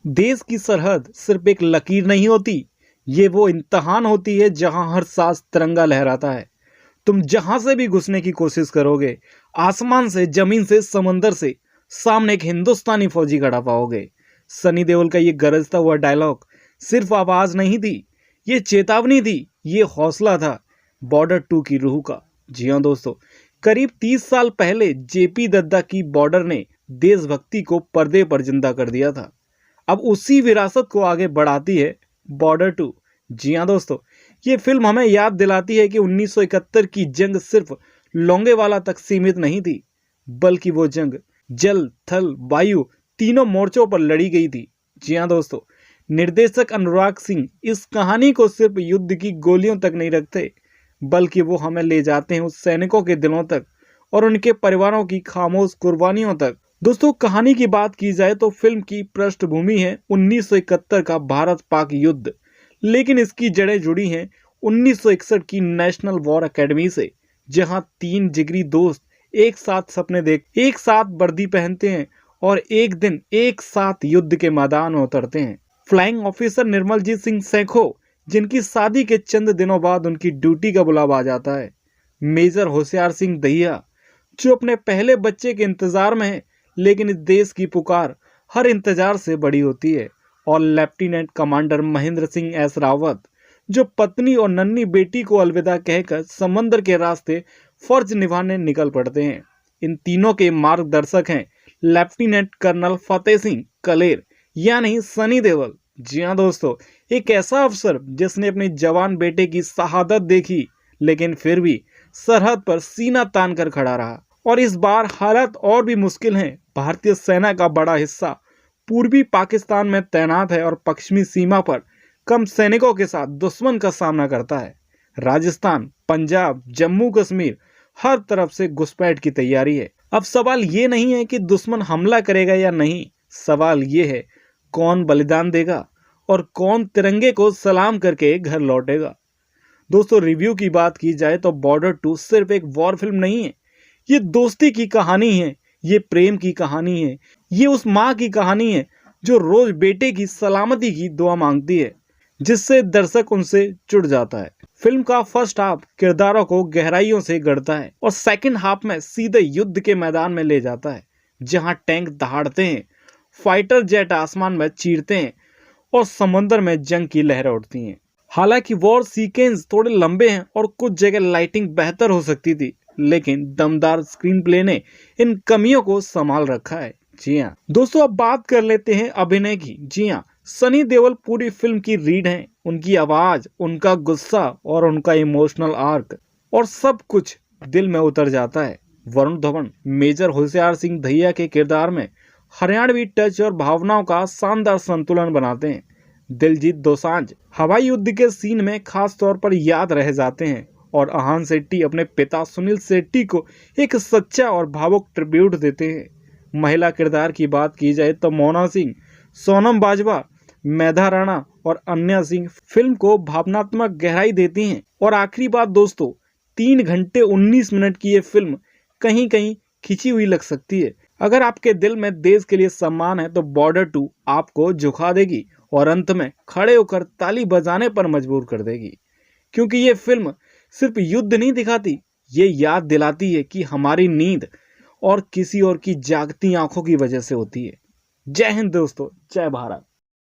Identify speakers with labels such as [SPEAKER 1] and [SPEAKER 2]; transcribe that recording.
[SPEAKER 1] देश की सरहद सिर्फ एक लकीर नहीं होती, ये वो इम्तहान होती है जहां हर सांस तिरंगा लहराता है। तुम जहां से भी घुसने की कोशिश करोगे, आसमान से, जमीन से, समंदर से, सामने एक हिंदुस्तानी फौजी खड़ा पाओगे। सनी देओल का ये गरजता हुआ डायलॉग सिर्फ आवाज नहीं थी, ये चेतावनी थी, ये हौसला था बॉर्डर 2 की रूह का। जी हाँ दोस्तों, करीब 30 साल पहले जेपी दद्दा की बॉर्डर ने देशभक्ति को पर्दे पर जिंदा कर दिया था। अब उसी विरासत को आगे बढ़ाती है बॉर्डर 2। जी हाँ दोस्तों, ये फिल्म हमें याद दिलाती है कि 1971 की जंग सिर्फ लोंगेवाला तक सीमित नहीं थी, बल्कि वो जंग जल, थल, वायु तीनों मोर्चों पर लड़ी गई थी। जी हाँ दोस्तों, निर्देशक अनुराग सिंह इस कहानी को सिर्फ युद्ध की गोलियों तक नहीं रखते, बल्कि वो हमें ले जाते हैं उस सैनिकों के दिलों तक और उनके परिवारों की खामोश कुर्बानियों तक। दोस्तों, कहानी की बात की जाए तो फिल्म की पृष्ठभूमि है 1971 का भारत पाक युद्ध, लेकिन इसकी जड़ें जुड़ी हैं 1961 की नेशनल वॉर एकेडमी से, जहां 3 जिगरी दोस्त एक साथ वर्दी पहनते हैं और एक दिन एक साथ युद्ध के मैदान में उतरते हैं। फ्लाइंग ऑफिसर निर्मलजीत सिंह सैखो, जिनकी शादी के चंद दिनों बाद उनकी ड्यूटी का बुलावा आ जाता है। मेजर होशियार सिंह दहिया, जो अपने पहले बच्चे के इंतजार में है, लेकिन इस देश की पुकार हर इंतजार से बड़ी होती है। और lieutenant commander Mahendra Singh S Rawat, जो पत्नी और नन्ही बेटी को अलविदा कहकर समंदर के रास्ते फर्ज निभाने निकल पड़ते हैं। इन तीनों के मार्गदर्शक हैं लेफ्टिनेंट कर्नल फतेह सिंह कलेर यानी सनी देओल। जी हाँ दोस्तों, एक ऐसा अफसर जिसने अपने जवान बेटे की शहादत देखी, लेकिन फिर भी सरहद पर सीना तान कर खड़ा रहा। और इस बार हालात और भी मुश्किल हैं। भारतीय सेना का बड़ा हिस्सा पूर्वी पाकिस्तान में तैनात है और पश्चिमी सीमा पर कम सैनिकों के साथ दुश्मन का सामना करता है। राजस्थान, पंजाब, जम्मू कश्मीर, हर तरफ से घुसपैठ की तैयारी है। अब सवाल ये नहीं है कि दुश्मन हमला करेगा या नहीं, सवाल ये है कौन बलिदान देगा और कौन तिरंगे को सलाम करके घर लौटेगा। दोस्तों, रिव्यू की बात की जाए तो बॉर्डर 2 सिर्फ एक वॉर फिल्म नहीं है, ये दोस्ती की कहानी है, ये प्रेम की कहानी है, ये उस माँ की कहानी है जो रोज बेटे की सलामती की दुआ मांगती है, जिससे दर्शक उनसे जुड़ जाता है। फिल्म का फर्स्ट हाफ किरदारों को गहराइयों से गढ़ता है और सेकंड हाफ में सीधे युद्ध के मैदान में ले जाता है, जहां टैंक दहाड़ते हैं, फाइटर जेट आसमान में चीरते हैं और समंदर में जंग की लहरें उठती हैं। हालांकि वॉर सीक्वेंस थोड़े लंबे हैं और कुछ जगह लाइटिंग बेहतर हो सकती थी, लेकिन दमदार स्क्रीन प्ले ने इन कमियों को संभाल रखा है। जी हाँ दोस्तों, अब बात कर लेते हैं अभिनय की। जी हाँ, सनी देओल पूरी फिल्म की रीढ़ हैं। उनकी आवाज, उनका गुस्सा और उनका इमोशनल आर्क और सब कुछ दिल में उतर जाता है। वरुण धवन मेजर होशियार सिंह दहिया के किरदार में हरियाणवी टच और भावनाओं का शानदार संतुलन बनाते हैं। दिलजीत दोसांझ हवाई युद्ध के सीन में खास तौर पर याद रह जाते हैं और आहान शेट्टी अपने पिता सुनील शेट्टी को एक सच्चा और भावुक ट्रिब्यूट देते हैं। महिला किरदार की बात की जाए तो मोना सिंह, सोनम बाजवा, मेधा राणा और अन्या सिंह फिल्म को भावनात्मक गहराई देती हैं। और आखिरी बात दोस्तों, 3 घंटे 19 मिनट की ये फिल्म कहीं कहीं खिंची हुई लग सकती है। अगर आपके दिल में देश के लिए सम्मान है तो बॉर्डर 2 आपको झुका देगी और अंत में खड़े होकर ताली बजाने पर मजबूर कर देगी, क्योंकि ये फिल्म सिर्फ युद्ध नहीं दिखाती, ये याद दिलाती है कि हमारी नींद और किसी और की जागती आंखों की वजह से होती है। जय हिंद दोस्तों, जय भारत।